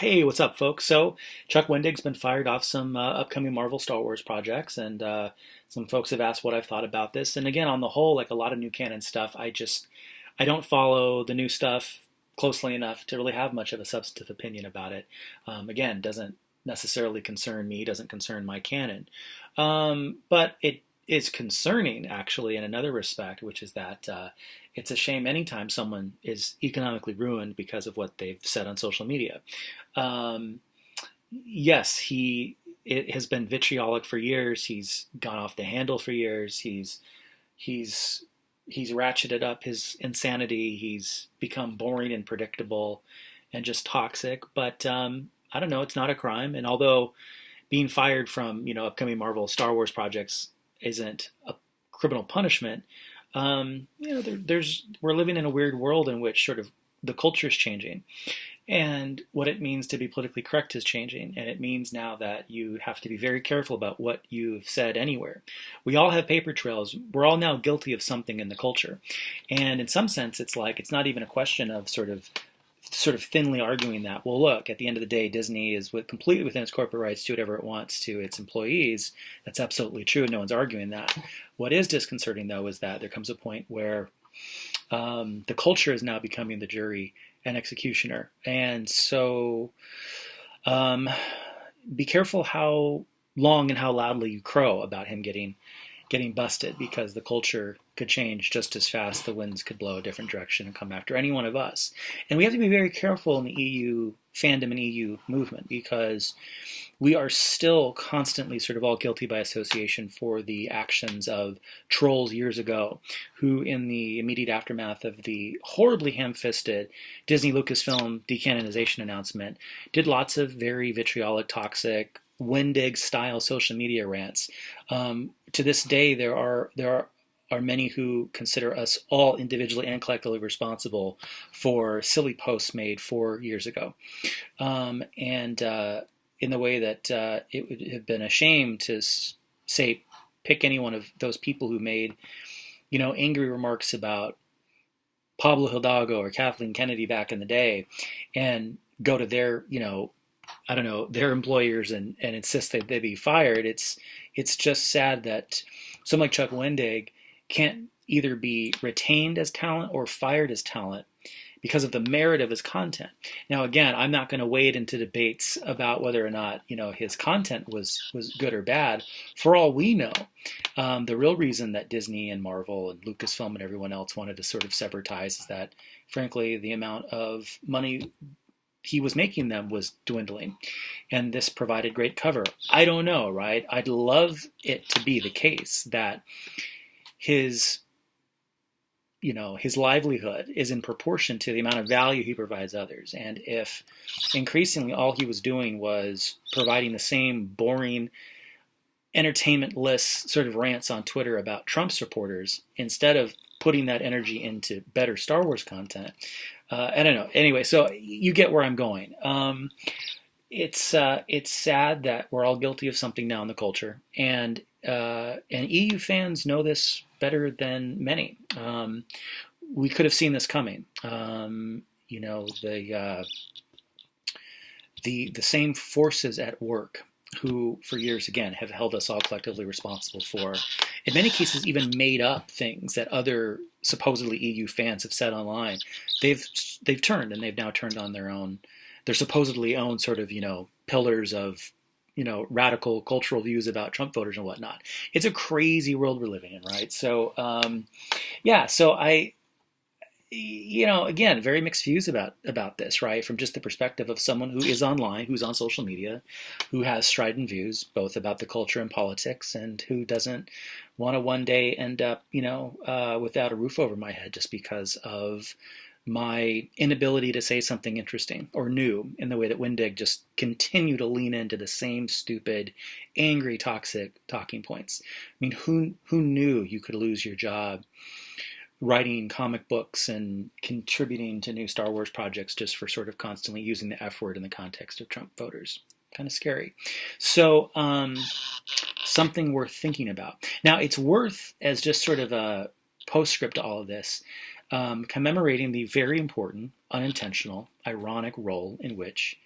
Hey, what's up, folks? So, Chuck Wendig's been fired off some upcoming Marvel Star Wars projects, and some folks have asked what I've thought about this. And again, on the whole, like a lot of new canon stuff, I don't follow the new stuff closely enough to really have much of a substantive opinion about it. Again, doesn't necessarily concern me, doesn't concern my canon, but it is concerning actually in another respect, which is that it's a shame anytime someone is economically ruined because of what they've said on social media. Um, yes, it has been vitriolic for years. He's gone off the handle for years. He's he's ratcheted up his insanity. He's become boring and predictable, and just toxic. But I don't know. It's not a crime. And although being fired from upcoming Marvel Star Wars projects isn't a criminal punishment, we're living in a weird world in which sort of the culture is changing, and what it means to be politically correct is changing. And it means now that you have to be very careful about what you've said anywhere. We all have paper trails. We're all now guilty of something in the culture. And in some sense, it's not even a question of sort of thinly arguing that, well, look, at the end of the day, Disney is completely within its corporate rights to do whatever it wants to its employees. That's absolutely true. No one's arguing that. What is disconcerting, though, is that there comes a point where the culture is now becoming the jury and executioner. And so be careful how long and how loudly you crow about him getting busted, because the culture could change just as fast. The winds could blow a different direction and come after any one of us. And we have to be very careful in the EU fandom and EU movement, because we are still constantly sort of all guilty by association for the actions of trolls years ago, who in the immediate aftermath of the horribly ham-fisted Disney Lucasfilm decanonization announcement did lots of very vitriolic, toxic, Wendig style social media rants. To this day, there are many who consider us all individually and collectively responsible for silly posts made 4 years ago, and in the way that it would have been a shame to say pick any one of those people who made angry remarks about Pablo Hidalgo or Kathleen Kennedy back in the day, and go to their I don't know, their employers and insist that they be fired. It's just sad that someone like Chuck Wendig can't either be retained as talent or fired as talent because of the merit of his content. Now, again, I'm not going to wade into debates about whether or not his content was good or bad. For all we know, the real reason that Disney and Marvel and Lucasfilm and everyone else wanted to sort of sever ties is that, frankly, the amount of money he was making them was dwindling, and this provided great cover. I don't know, right? I'd love it to be the case that his his livelihood is in proportion to the amount of value he provides others. And if increasingly all he was doing was providing the same boring, entertainment-less sort of rants on Twitter about Trump supporters, instead of putting that energy into better Star Wars content, I don't know. Anyway, so you get where I'm going. It's sad that we're all guilty of something now in the culture, and EU fans know this better than many. We could have seen this coming. The same forces at work who, for years, again, have held us all collectively responsible for, in many cases, even made up things that other supposedly EU fans have said online. They've turned, and they've now turned on their supposedly own sort of pillars of radical cultural views about Trump voters and whatnot. It's a crazy world we're living in, right? So so I again, very mixed views about this, right? From just the perspective of someone who is online, who's on social media, who has strident views both about the culture and politics, and who doesn't want to one day end up, without a roof over my head just because of my inability to say something interesting or new, in the way that Wendig just continue to lean into the same stupid, angry, toxic talking points. I mean, who knew you could lose your job writing comic books and contributing to new Star Wars projects just for sort of constantly using the F word in the context of Trump voters? Kind of scary. So something worth thinking about. Now, it's worth, as just sort of a postscript to all of this, commemorating the very important, unintentional, ironic role in which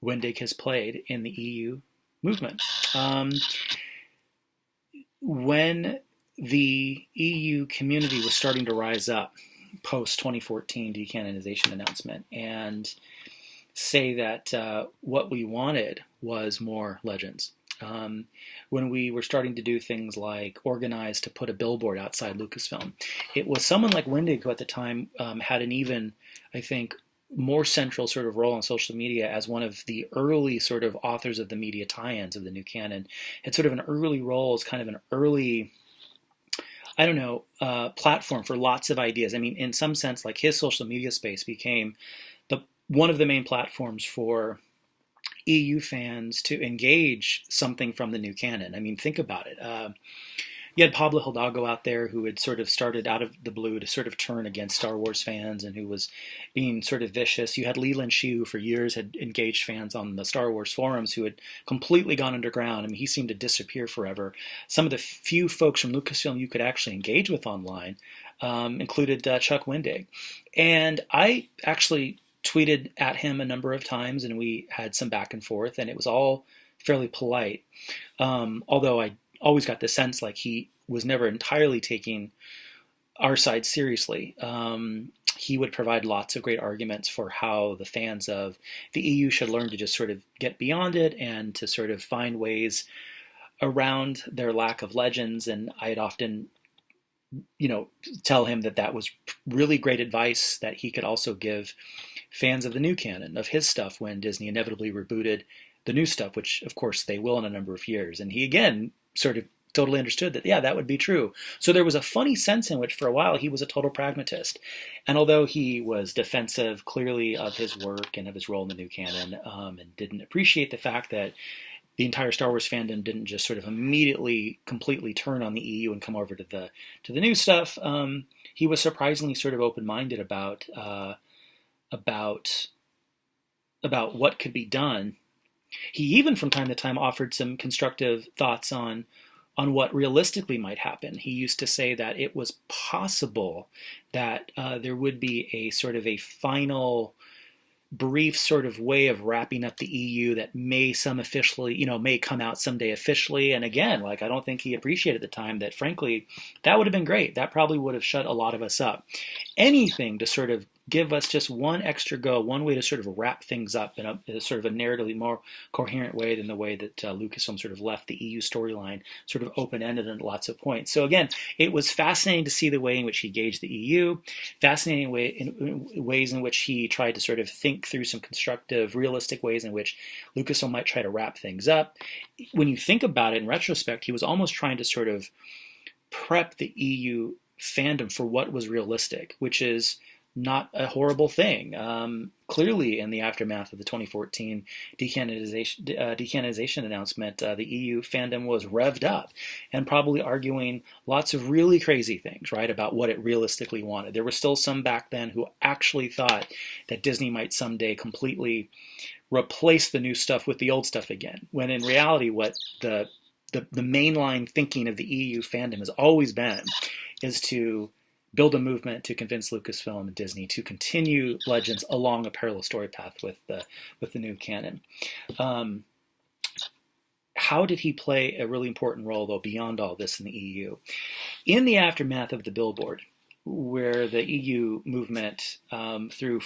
Wendig has played in the EU movement. Um, when the EU community was starting to rise up post 2014 decanonization announcement and say that what we wanted was more legends. When we were starting to do things like organize to put a billboard outside Lucasfilm, it was someone like Wendig who at the time had an even, I think, more central sort of role on social media as one of the early sort of authors of the media tie-ins of the new canon. Had sort of an early role as kind of an early, I don't know, platform for lots of ideas. I mean, in some sense, like his social media space became the one of the main platforms for EU fans to engage something from the new canon. I mean, think about it. You had Pablo Hidalgo out there who had sort of started out of the blue to sort of turn against Star Wars fans and who was being sort of vicious. You had Leland Shee, who for years had engaged fans on the Star Wars forums who had completely gone underground. I mean, he seemed to disappear forever. Some of the few folks from Lucasfilm you could actually engage with online included Chuck Wendig. And I actually tweeted at him a number of times and we had some back and forth and it was all fairly polite. Although I always got the sense like he was never entirely taking our side seriously. He would provide lots of great arguments for how the fans of the EU should learn to just sort of get beyond it and to sort of find ways around their lack of legends. And I'd often, tell him that that was really great advice that he could also give fans of the new canon, of his stuff when Disney inevitably rebooted the new stuff, which of course they will in a number of years. And he again sort of totally understood that, yeah, that would be true. So there was a funny sense in which for a while he was a total pragmatist. And although he was defensive clearly of his work and of his role in the new canon, and didn't appreciate the fact that the entire Star Wars fandom didn't just sort of immediately completely turn on the EU and come over to the new stuff, he was surprisingly sort of open-minded about what could be done. He even from time to time offered some constructive thoughts on what realistically might happen. He used to say that it was possible that there would be a sort of a final brief sort of way of wrapping up the EU that may may come out someday officially. And again, like I don't think he appreciated at the time that frankly, that would have been great. That probably would have shut a lot of us up. Anything to sort of give us just one extra go, one way to sort of wrap things up in a sort of a narratively more coherent way than the way that Lucasfilm sort of left the EU storyline sort of open-ended at lots of points. So again, it was fascinating to see the way in which he gauged the EU, fascinating ways in which he tried to sort of think through some constructive, realistic ways in which Lucasfilm might try to wrap things up. When you think about it in retrospect, he was almost trying to sort of prep the EU fandom for what was realistic, which is not a horrible thing. Clearly, in the aftermath of the 2014 decanonization announcement, the EU fandom was revved up and probably arguing lots of really crazy things, right, about what it realistically wanted. There were still some back then who actually thought that Disney might someday completely replace the new stuff with the old stuff again, when in reality what the mainline thinking of the EU fandom has always been is to build a movement to convince Lucasfilm and Disney to continue Legends along a parallel story path with the new canon. How did he play a really important role, though, beyond all this in the EU? In the aftermath of the billboard, where the EU movement, through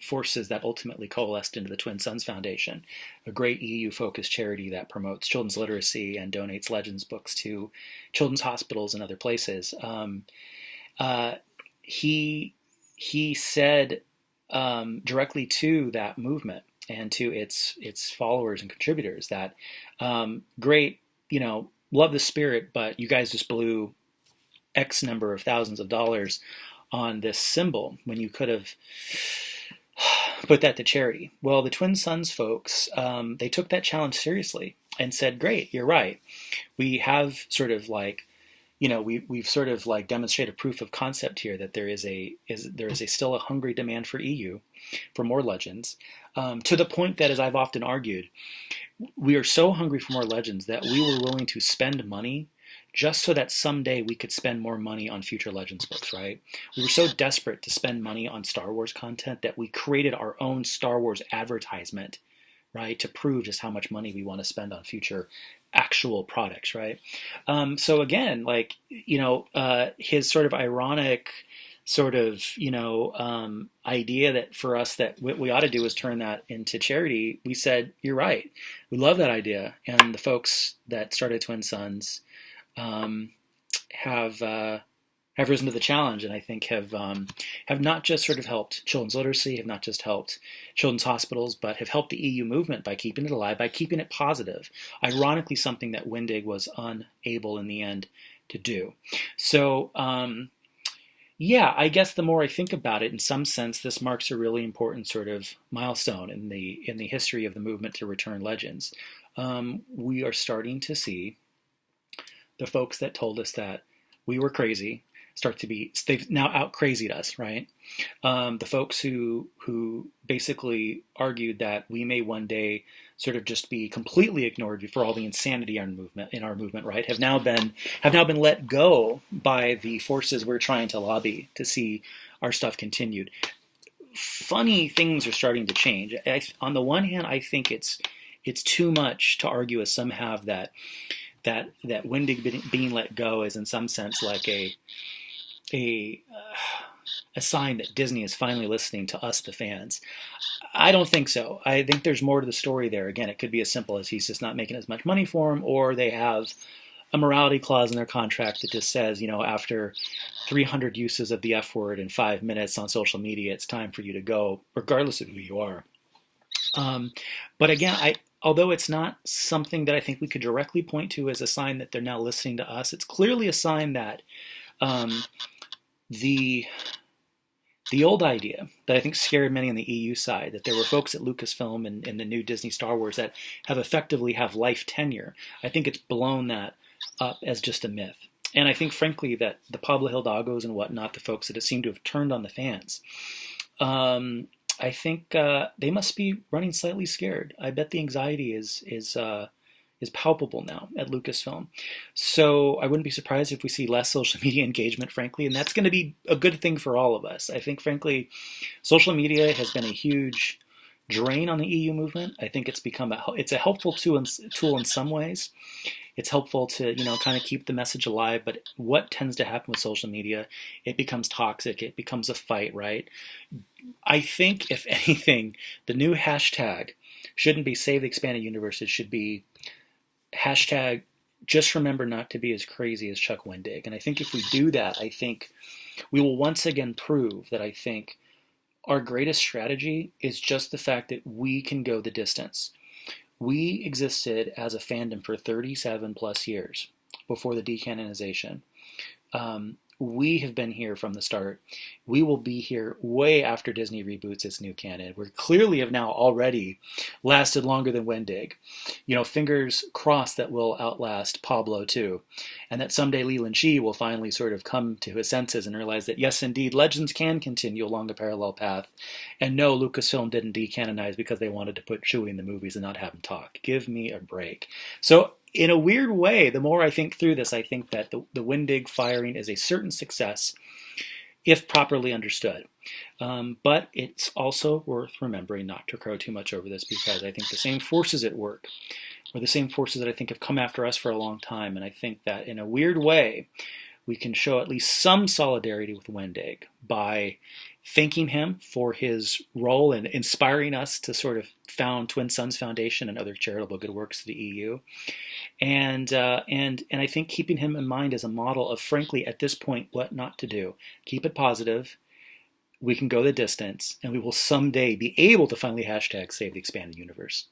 forces that ultimately coalesced into the Twin Suns Foundation, a great EU-focused charity that promotes children's literacy and donates Legends books to children's hospitals and other places, he said directly to that movement and to its followers and contributors that great, love the spirit, but you guys just blew X number of thousands of dollars on this symbol when you could have put that to charity. Well, the Twin Suns folks, they took that challenge seriously and said, great, you're right. We have sort of like, we've sort of like demonstrated proof of concept here that there is still a hungry demand for EU, for more Legends, to the point that, as I've often argued, we are so hungry for more Legends that we were willing to spend money just so that someday we could spend more money on future Legends books, right? We were so desperate to spend money on Star Wars content that we created our own Star Wars advertisement, right, to prove just how much money we want to spend on future actual products, right? So again, like, his sort of ironic sort of, idea that for us that what we ought to do is turn that into charity, we said, you're right. We love that idea. And the folks that started Twin Suns um, have have risen to the challenge, and I think have not just sort of helped children's literacy, have not just helped children's hospitals, but have helped the EU movement by keeping it alive, by keeping it positive. Ironically, something that Wendig was unable in the end to do. So, yeah, I guess the more I think about it, in some sense, this marks a really important sort of milestone in the history of the movement to return legends. We are starting to see the folks that told us that we were crazy they've now out crazied us, right? The folks who basically argued that we may one day sort of just be completely ignored for all the insanity in our movement, right? Have now been let go by the forces we're trying to lobby to see our stuff continued. Funny things are starting to change. On the one hand, I think it's too much to argue, as some have, that Wendig being let go is in some sense like a sign that Disney is finally listening to us, the fans. I don't think so. I think there's more to the story there. Again, it could be as simple as he's just not making as much money for him, or they have a morality clause in their contract that just says, after 300 uses of the F word in 5 minutes on social media, it's time for you to go, regardless of who you are. But again, although it's not something that I think we could directly point to as a sign that they're now listening to us, it's clearly a sign that the old idea that I think scared many on the EU side, that there were folks at Lucasfilm and the new Disney Star Wars that have life tenure, I think it's blown that up as just a myth. And I think, frankly, that the Pablo Hidalgos and whatnot, the folks that seem to have turned on the fans, I think they must be running slightly scared. I bet the anxiety is palpable now at Lucasfilm. So I wouldn't be surprised if we see less social media engagement, frankly, and that's going to be a good thing for all of us. I think, frankly, social media has been a huge drain on the EU movement. I think it's a helpful tool in some ways. It's helpful to, kind of keep the message alive, but what tends to happen with social media, it becomes toxic, it becomes a fight, right? I think, if anything, the new hashtag shouldn't be Save the Expanded Universe, it should be hashtag just remember not to be as crazy as Chuck Wendig. And I think if we do that, I think we will once again prove that I think our greatest strategy is just the fact that we can go the distance. We existed as a fandom for 37 plus years before the decanonization. We have been here from the start. We will be here way after Disney reboots its new canon. We clearly have now already lasted longer than Wendig. Fingers crossed that we'll outlast Pablo too. And that someday Leland Shee will finally sort of come to his senses and realize that yes, indeed, legends can continue along a parallel path. And no, Lucasfilm didn't decanonize because they wanted to put Chewie in the movies and not have him talk. Give me a break. So in a weird way, the more I think through this, I think that the Wendig firing is a certain success if properly understood. But it's also worth remembering not to crow too much over this, because I think the same forces at work are the same forces that I think have come after us for a long time. And I think that in a weird way, we can show at least some solidarity with Wendig by thanking him for his role in inspiring us to sort of found Twin Suns Foundation and other charitable good works to the EU. And I think keeping him in mind as a model of, frankly, at this point, what not to do. Keep it positive. We can go the distance, and we will someday be able to finally hashtag Save the Expanded Universe.